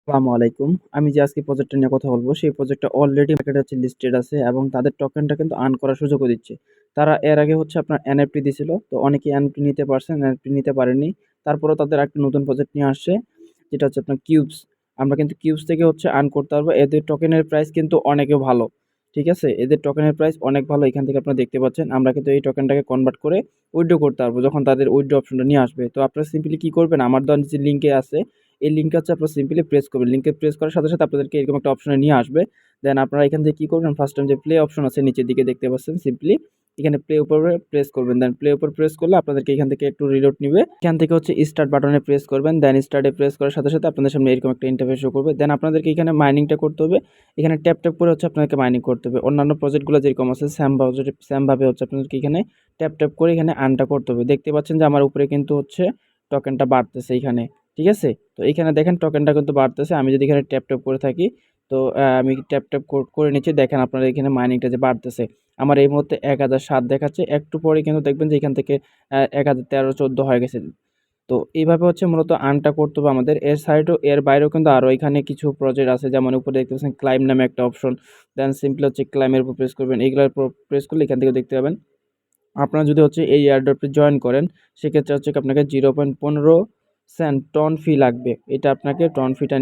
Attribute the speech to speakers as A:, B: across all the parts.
A: আসসালামু আলাইকুম। আমি যে আজকে প্রজেক্টটা নিয়ে কথা বলব, সেই প্রজেক্টটা অলরেডি মার্কেটে লিস্টেড আছে এবং তাদের টোকেনটা কিন্তু আর্ন করার সুযোগও দিচ্ছে। তারা এর আগে আপনার এনএফটি দিছিল। তো অনেকেই এনএফটি নিতে পারছেন, এনএফটি নিতে পারেননি। তারপরেও তাদের একটা নতুন প্রজেক্ট নিয়ে আসছে, যেটা হচ্ছে আপনার কিউবস। আমরা কিন্তু কিউবস থেকে আর্ন করতে পারবো। এদের টোকেনের প্রাইস কিন্তু অনেকে ভালো। ঠিক আছে? এদের টোকেনের প্রাইস অনেক ভালো। এখান থেকে আপনারা দেখতে পাচ্ছেন। আমরা কিন্তু এই টোকেনটাকে কনভার্ট করে উইথড্র করতে পারবো যখন তাদের উইথড্র অপশনটা নিয়ে আসবে। তো আপনারা সিম্পলি কি করবেন? আমার দেওয়া নিচে লিঙ্কে আছে, এই লিঙ্কটা আপনারা সিম্পলি প্রেস করবেন। লিঙ্কে প্রেস করার সাথে সাথে আপনাদেরকে এরকম একটা অপশনে নিয়ে আসবে। দেন আপনারা এখান থেকে কি করবেন, ফার্স্ট টাইম যে প্লে অপশন আছে নিচের দিকে দেখতে পাচ্ছেন, সিম্পলি এখানে প্লে উপরে প্রেস করবেন। দেন প্লে উপর প্রেস করলে আপনাদেরকে এখান থেকে একটু রিলোড নিবে। এখান থেকে স্টার্ট বাটনে প্রেস করবেন। দেন স্টার্টে প্রেস করার সাথে সাথে আপনাদের সামনে এরকম একটা ইন্টারফেস শো করবে। দেন আপনাদেরকে এখানে মাইনিংটা করতে হবে। এখানে ট্যাপ ট্যাপ করে আপনাদেরকে মাইনিং করতে হবে। অন্যান্য প্রজেক্টগুলো যেরকম আছে সেম ভাবে আপনাদেরকে এখানে ট্যাপ ট্যাপ করে এখানে আর্নটা করতে হবে। দেখতে পাচ্ছেন যে আমার উপরে কিন্তু টোকেনটা বাড়তেছে এখানে। ঠিক আছে? তো এইখানে দেখেন টোকেনটা কিন্তু বাড়তেছে। আমি যদি এখানে ট্যাপ ট্যাপ করে থাকি, তো আমি ট্যাপ ট্যাপ করে নিচ্ছি। দেখেন আপনারা এখানে মাইনিংটা যে বাড়তেছে। আমার এই মুহূর্তে 1007 দেখাচ্ছে। একটু পরে কিন্তু দেখবেন যে এখান থেকে 1013-14 হয়ে গেছে। তো এইভাবে মূলত আর্নটা করতে হবে আমাদের। এর বাইরেও কিন্তু আরও এখানে কিছু প্রজেক্ট আছে, যেমন উপরে দেখতে পাচ্ছেন ক্লাইম নামে একটা অপশন। দেন সিম্পলি ক্লাইমের উপর প্রেস করবেন। এইগুলোর উপর প্রেস করলে এখান থেকে দেখতে পাবেন। আপনারা যদি এই এয়ারড্রপে জয়েন করেন, সেক্ষেত্রে আপনাকে 0.15 টন ফি লাগবে। এটা আপনাকে টন ফিটা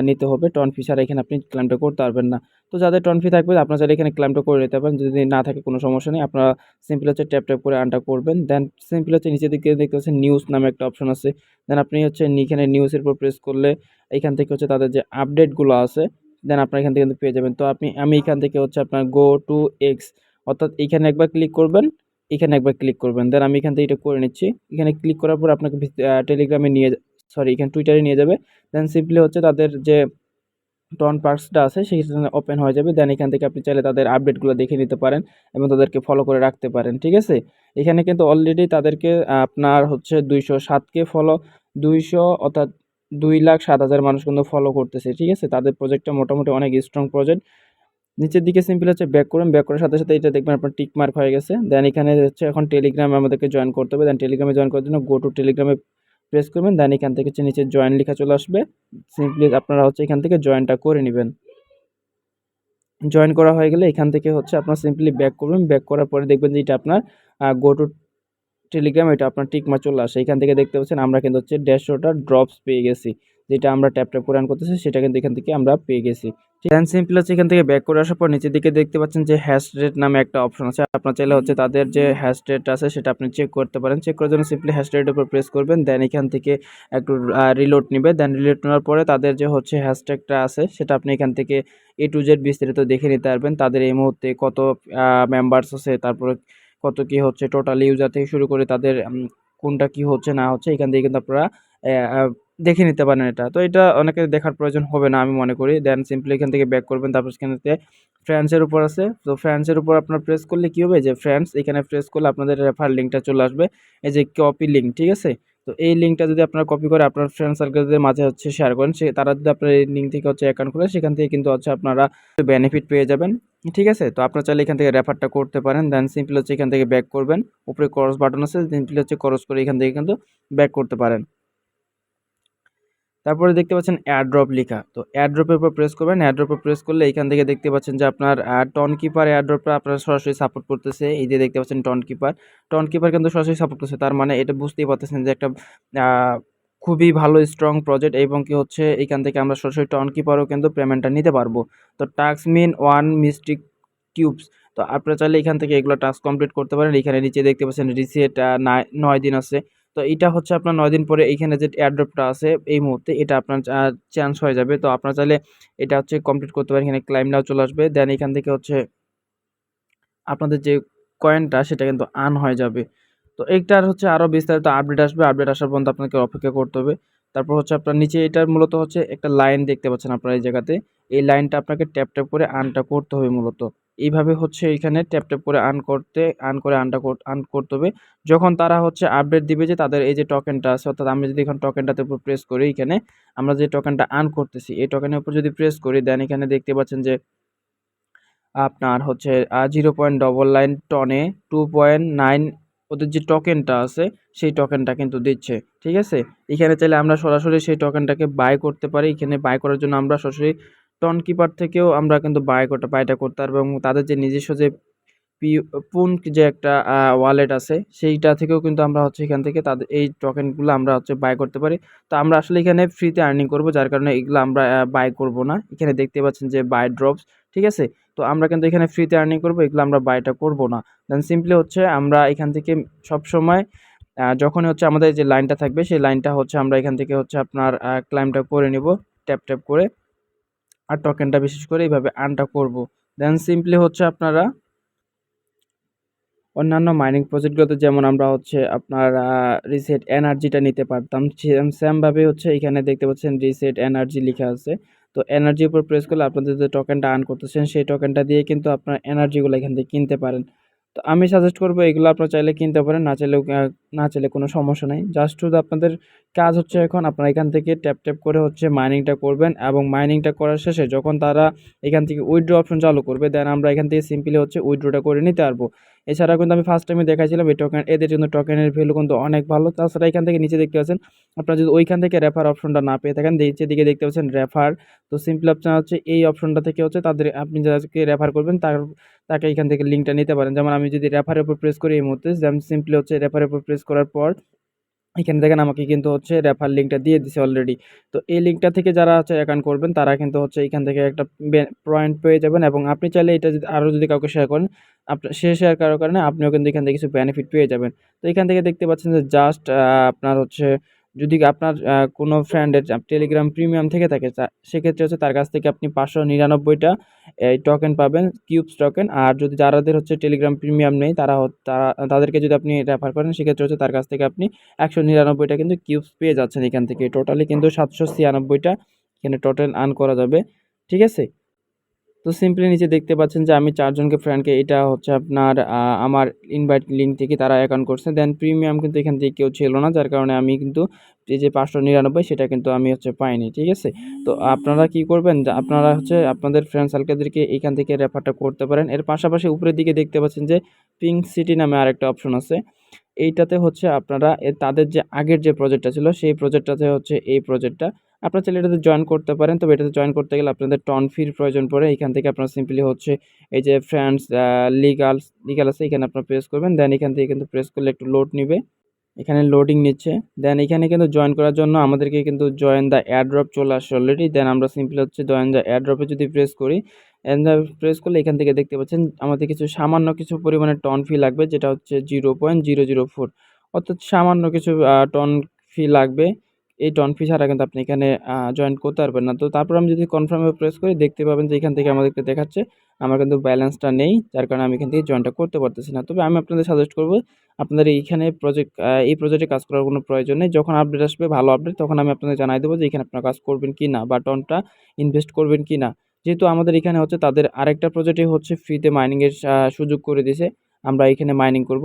A: নিতে হবে। টন ফি ছাড়া এখানে আপনি ক্লেমটা করতে পারবেন না। তো যাদের টন ফি থাকবে আপনারা চাইলে এখানে ক্লেমটা করে নিতে পারেন। যদি না থাকে কোনো সমস্যা নেই। আপনারা সিম্পলি ট্যাপ ট্যাপ করে আর্নটা করবেন। দেন সিম্পলি নিচের দিকে দেখতে পাচ্ছেন নিউজ নামে একটা অপশন আছে। দেন আপনি এখানে নিউজের উপর প্রেস করলে এখান থেকে তাদের যে আপডেটগুলো আছে, দেন আপনারা এখান থেকে কিন্তু পেয়ে যাবেন। তো আমি এখান থেকে আপনার গো টু এক্স, অর্থাৎ এইখানে একবার ক্লিক করবেন, এখানে একবার ক্লিক করবেন। দেন আমি এখান থেকে এটা করে নিচ্ছি। এখানে ক্লিক করার পর আপনাকে টেলিগ্রামে এখানে টুইটারে নিয়ে যাবে। দেন সিম্পলি তাদের যে টন পার্কসটা আছে সেখানে ওপেন হয়ে যাবে। দেন এখান থেকে আপনি চাইলে তাদের আপডেটগুলো দেখে নিতে পারেন এবং তাদেরকে ফলো করে রাখতে পারেন। ঠিক আছে? এখানে কিন্তু অলরেডি তাদেরকে আপনার 207কে ফলো, 200 অর্থাৎ 2,07,000 মানুষ কিন্তু ফলো করতেছে। ঠিক আছে? তাদের প্রজেক্টটা মোটামুটি অনেক স্ট্রং প্রজেক্ট। নিচের দিকে সিম্পল ব্যাক করুন। ব্যাক করার সাথে সাথে এটা দেখবেন আপনার টিক মার্ক হয়ে গেছে। দেন এখানে এখন টেলিগ্রামে আমাদেরকে জয়েন করতে হবে। দেন টেলিগ্রামে জয়েন করার জন্য গো টু টেলিগ্রামে প্রেস করবেন। দেন এখান থেকে নিচে জয়েন লেখা চলে আসবে। সিম্পলি আপনারা এখান থেকে জয়েনটা করে নেবেন। জয়েন করা হয়ে গেলে এখান থেকে আপনার সিম্পলি ব্যাক করবেন। ব্যাক করার পরে দেখবেন যে এটা আপনার গো টু টেলিগ্রাম, এটা আপনার টিকমার্ক চলে আসে। এখান থেকে দেখতে পাচ্ছেন আমরা কিন্তু ড্যাশবোর্ডার ড্রপস পেয়ে গেছি। যেটা আমরা ট্যাপ ট্যাপ করে রান করতেছি সেটা কিন্তু এখান থেকে আমরা পেয়ে গেছি। দেন সিম্পল এখান থেকে ব্যাক করে আসার পর নিচের দিকে দেখতে পাচ্ছেন যে হ্যাশ রেট নামে একটা অপশন আছে। আপনার চাইলে তাদের যে হ্যাশ রেট আছে সেটা আপনি চেক করতে পারেন। চেক করার জন্য সিম্পলি হ্যাশ রেটের উপর প্রেস করবেন। দেন এখান থেকে একটু রিলোড নেবে। দেন রিলোড নেওয়ার পরে তাদের যে হ্যাশট্যাগটা আছে সেটা আপনি এখান থেকে A to Z বিস্তারিত দেখে নিতে পারবেন। তাদের এই মুহূর্তে কত মেম্বার্স আছে, তারপরে কত কি টোটাল ইউজার থেকে শুরু করে তাদের কোনটা কি হচ্ছে না হচ্ছে, এখান থেকে কিন্তু আপনারা দেখে নিতে পারেন এটা। তো এটা অনেকের দেখার প্রয়োজন হবে না আমি মনে করি। দেন সিম্পলি এখান থেকে ব্যাক করবেন। তারপর সেখানেতে ফ্রেন্ডসের উপর আছে। তো ফ্রেন্ডসের উপর আপনার প্রেস করলে কি হবে, যে ফ্রেন্ডস এখানে প্রেস করলে আপনাদের রেফার লিঙ্কটা চলে আসবে। এই যে কপি লিঙ্ক, ঠিক আছে? তো এই লিঙ্কটা যদি আপনারা কপি করে আপনার ফ্রেন্ড সার্কেলদের মাঝে শেয়ার করেন, তারা যদি আপনার এই লিঙ্ক থেকে অ্যাকাউন্ট খুলে, সেখান থেকে কিন্তু আপনারা বেনিফিট পেয়ে যাবেন। ঠিক আছে? তো আপনারা চাইলে এখান থেকে রেফারটা করতে পারেন। দেন সিম্পল এখান থেকে ব্যাক করবেন। উপরে ক্রস বাটন আছে, সিম্পলি ক্রস করে এখান থেকে কিন্তু ব্যাক করতে পারেন। তারপরে দেখতে পাচ্ছেন এয়ারড্রপ লেখা। তো এয়ারড্রপের উপর প্রেস করবেন। এয়ারড্রপে প্রেস করলে এখান থেকে দেখতে পাচ্ছেন যে আপনার টন কিপার এয়ারড্রপটা আপনার সরাসরি সাপোর্ট করতেছে। এই যে দেখতে পাচ্ছেন টন কিপার। টন কিপার কিন্তু সরাসরি সাপোর্ট করছে। তার মানে এটা বুঝতেই পারতেছেন যে একটা খুবই ভালো স্ট্রং প্রজেক্ট, এবং কি এখান থেকে আমরা সরাসরি টন কিপারও কিন্তু পেমেন্টটা নিতে পারবো। তো টাস্ক মিন 1 মিস্টিক টিউবস। তো আপনারা চাইলে এখান থেকে এগুলো টাস্ক কমপ্লিট করতে পারেন। এখানে নিচে দেখতে পাচ্ছেন রিসেট 9 দিন আছে। তো এটা আপনার 9 দিন পরে এইখানে যে এয়ারড্রপটা আছে এই মুহূর্তে এটা আপনার চান্স হয়ে যাবে। তো আপনারা চাইলে এটা কমপ্লিট করতে পারেন। এখানে ক্লাইম নাও চলে আসবে। দেন এখান থেকে আপনাদের যে কয়েনটা সেটা কিন্তু আর্ন হয়ে যাবে। তো এইটার আরও বিস্তারিত আপডেট আসবে। আপডেট আসার পর্যন্ত আপনাকে অপেক্ষা করতে হবে। তারপর আপনার নিচে এটার মূলত একটা লাইন দেখতে পাচ্ছেন আপনারা এই জায়গাতে। এই লাইনটা আপনাকে ট্যাপ ট্যাপ করে আর্নটা করতে হবে মূলত। এইভাবে এখানে ট্যাপ ট্যাপ করে আর্ন করে আর্ন করতে হবে। যখন তারা আপডেট দিবে যে তাদের এই যে টোকেনটা আছে, অর্থাৎ আমি যদি এখন টোকেনটাতে উপর প্রেস করি, এখানে আমরা যে টোকেনটা আর্ন করতেছি এই টোকেনের উপর যদি প্রেস করি, দেন এখানে দেখতে পাচ্ছেন যে আপনার 0.99 টনে 2.9 ওদের যে টোকেনটা আছে সেই টোকেনটা কিন্তু দিচ্ছে। ঠিক আছে? এখানে চাইলে আমরা সরাসরি সেই টোকেনটাকে বাই করতে পারি। এখানে বাই করার জন্য আমরা সরাসরি টনকিপার থেকেও আমরা কিন্তু বাইটা করতে পারবো এবং তাদের যে নিজস্ব যে পি পুন্ক যে একটা ওয়ালেট আছে সেইটা থেকেও কিন্তু আমরা হচ্ছে এখান থেকে তাদের এই টোকেনগুলো আমরা হচ্ছে বাই করতে পারি। তো আমরা আসলে এখানে ফ্রিতে আর্নিং করব, যার কারণে এগুলো আমরা বাই করব না। এখানে দেখতে পাচ্ছেন যে বাই ড্রপস, ঠিক আছে? তো আমরা কিন্তু এখানে ফ্রিতে আর্নিং করব, এগুলো আমরা বাইটা করব না। দেন সিম্পলি হচ্ছে আমরা এখান থেকে সবসময় যখনই হচ্ছে আমাদের যে লাইনটা থাকবে সেই লাইনটা হচ্ছে আমরা এখান থেকে হচ্ছে আপনার ক্লাইমটা করে নিব ট্যাপ করে। আর টোকেনটা বিশেষ করে এইভাবে আর্নটা করব। দেন সিম্পলি হচ্ছে আপনারা অন্যান্য মাইনিং প্রজেক্টগুলোতে যেমন আমরা হচ্ছে আপনার রিসেট এনার্জিটা নিতে পারতাম, সেমভাবে হচ্ছে এখানে দেখতে পাচ্ছেন রিসেট এনার্জি লিখা আছে। তো এনার্জির উপর প্রেস করলে আপনাদের যে টোকেনটা আর্ন করতেছেন সেই টোকেনটা দিয়ে কিন্তু আপনার এনার্জিগুলো এখান থেকে কিনতে পারেন। তো আমি সাজেস্ট করবো এগুলো আপনারা চাইলে কিনতে পারেন, না চাইলে কোনো সমস্যা নাই। জাস্ট শুধু আপনাদের কাজ হচ্ছে এখন আপনারা এখান থেকে ট্যাপ করে হচ্ছে মাইনিংটা করবেন এবং মাইনিংটা করার শেষে যখন তারা এখান থেকে উইথড্র অপশন চালু করবে দেন আমরা এখান থেকে সিম্পলি হচ্ছে উইথড্রটা করে নিতে পারবো। এছাড়া কিন্তু আমি ফার্স্ট টাইমে দেখাইছিলাম এই টোকেন, এদের জন্য টোকেনের ভ্যালু কিন্তু অনেক ভালো। তাছাড়া এখান থেকে নিচে দেখতে পাচ্ছেন আপনারা যদি ওইখান থেকে রেফার অপশনটা না পেয়ে থাকেন, নিচের দিকে দেখতে পাচ্ছেন রেফার। তো সিম্পলি আপনার হচ্ছে এই অপশনটা থেকে হচ্ছে তাদের আপনি যাদেরকে রেফার করবেন তাকে এখান থেকে লিঙ্কটা নিতে পারেন। যেমন আমি যদি রেফারের উপর প্রেস করি এই মুহূর্তে, যেমন সিম্পলি হচ্ছে রেফারের উপর প্রেস করার পর এখানে দেখেন আমাকে কিন্তু হচ্ছে রেফার লিঙ্কটা দিয়ে দিছে অলরেডি। তো এই লিঙ্কটা থেকে যারা হচ্ছে অ্যাকাউন্ট করবেন তারা কিন্তু হচ্ছে এখান থেকে একটা পয়েন্ট পেয়ে যাবেন এবং আপনি চাইলে এটা যদি আরও যদি কাউকে শেয়ার করেন, আপনার শেয়ার করার কারণে আপনিও কিন্তু এখান থেকে কিছু বেনিফিট পেয়ে যাবেন। তো এখান থেকে দেখতে পাচ্ছেন যে জাস্ট আপনার হচ্ছে যদি আপনার কোনো ফ্রেন্ডের টেলিগ্রাম প্রিমিয়াম থেকে থাকে সেক্ষেত্রে হচ্ছে তার কাছ থেকে আপনি 599টা এই টোকেন পাবেন, কিউবস টোকেন। আর যদি যারাদের হচ্ছে টেলিগ্রাম প্রিমিয়াম নেই তাদেরকে যদি আপনি রেফার করেন সেক্ষেত্রে হচ্ছে তার কাছ থেকে আপনি 199টা কিন্তু কিউবস পেয়ে যাচ্ছেন এখান থেকে। টোটালি কিন্তু 796টা এখানে টোটাল আর্ন করা যাবে। ঠিক আছে? তো সিম্পলি নিচে দেখতে পাচ্ছেন যে আমি 4 জনকে ফ্রেন্ডকে এটা হচ্ছে আপনার আমার ইনভাইট লিঙ্ক থেকে তারা অ্যাকাউন্ট করছে। দেন প্রিমিয়াম কিন্তু এখান থেকে কেউ ছিল না, যার কারণে আমি কিন্তু এই যে 599 সেটা কিন্তু আমি হচ্ছে পাইনি। ঠিক আছে? তো আপনারা কি করবেন যে আপনারা হচ্ছে আপনাদের ফ্রেন্ড সার্কেলদেরকে এখান থেকে রেফারটা করতে পারেন। এর পাশাপাশি উপরের দিকে দেখতে পাচ্ছেন যে পিঙ্ক সিটি নামে আরেকটা অপশন আছে। এইটাতে হচ্ছে আপনারা তাদের যে আগের যে প্রজেক্টটা ছিল সেই প্রজেক্টটাতে হচ্ছে এই প্রজেক্টটা আপনারা চাইলে এটাতে জয়েন করতে পারেন। তবে এটাতে জয়েন করতে গেলে আপনাদের টন ফির প্রয়োজন পড়ে। এখান থেকে আপনারা সিম্পলি হচ্ছে এই যে ফ্রেন্ডস লিগাল আছে এখানে আপনারা প্রেস করবেন। দেন এখান থেকে কিন্তু প্রেস করলে একটু লোড নিবে। এখানে লোডিং নিচ্ছে। দেন এখানে কিন্তু জয়েন করার জন্য আমাদেরকে কিন্তু জয়েন দ্য এয়ারড্রপ চলে আসছে অলরেডি। দেন আমরা সিম্পলি হচ্ছে জয়েন দ্য এয়ারড্রপে যদি প্রেস করি, প্রেস করলে এখান থেকে দেখতে পাচ্ছেন আমাদের সামান্য কিছু পরিমাণে টন ফি লাগবে, যেটা হচ্ছে 0.004, অর্থাৎ সামান্য কিছু টন ফি লাগবে। এই টন ফি ছাড়া কিন্তু আপনি এখানে জয়েন করতে পারবেন না। তো তারপর আমি যদি কনফার্মে প্রেস করি দেখতে পাবেন যে এখান থেকে আমাদেরকে দেখাচ্ছে আমার কিন্তু ব্যালেন্সটা নেই, যার কারণে আমি এখান থেকে জয়েনটা করতে পারতেছি না। তবে আমি আপনাদের সাজেস্ট করব আপনাদের এইখানে এই প্রজেক্টে কাজ করার কোনো প্রয়োজন নেই। যখন আপডেট আসবে ভালো আপডেট তখন আমি আপনাদের জানাই দেবো যে এখানে আপনারা কাজ করবেন কি না বা টনটা ইনভেস্ট করবেন কি না। যেহেতু আমাদের এখানে হচ্ছে তাদের আরেকটা প্রজেক্টে হচ্ছে ফ্রিতে মাইনিংয়ের সুযোগ করে দিয়েছে। আমরা এখানে মাইনিং করব।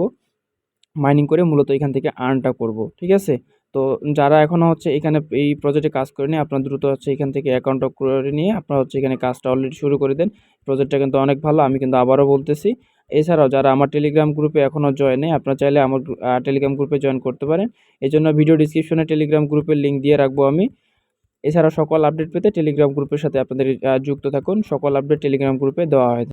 A: মাইনিং করে মূলত এখান থেকে আর্নটা করব। ঠিক আছে? তো যারা এখনও হচ্ছে এখানে এই প্রজেক্টে কাজ করেনি আপনারা দ্রুত হচ্ছে এখান থেকে অ্যাকাউন্টটা করে নিয়ে আপনারা হচ্ছে এখানে কাজটা অলরেডি শুরু করে দেন। প্রজেক্টটা কিন্তু অনেক ভালো, আমি কিন্তু আবারও বলতেছি। এছাড়াও যারা আমার টেলিগ্রাম গ্রুপে এখনও জয়েন নেই আপনারা চাইলে আমার টেলিগ্রাম গ্রুপে জয়েন করতে পারেন। এজন্য ভিডিও ডিসক্রিপশনে টেলিগ্রাম গ্রুপের লিঙ্ক দিয়ে রাখবো আমি। এছাড়াও সকল আপডেট পেতে টেলিগ্রাম গ্রুপের সাথে আপনাদের যুক্ত থাকুন। সকল আপডেট টেলিগ্রাম গ্রুপে দেওয়া হয়।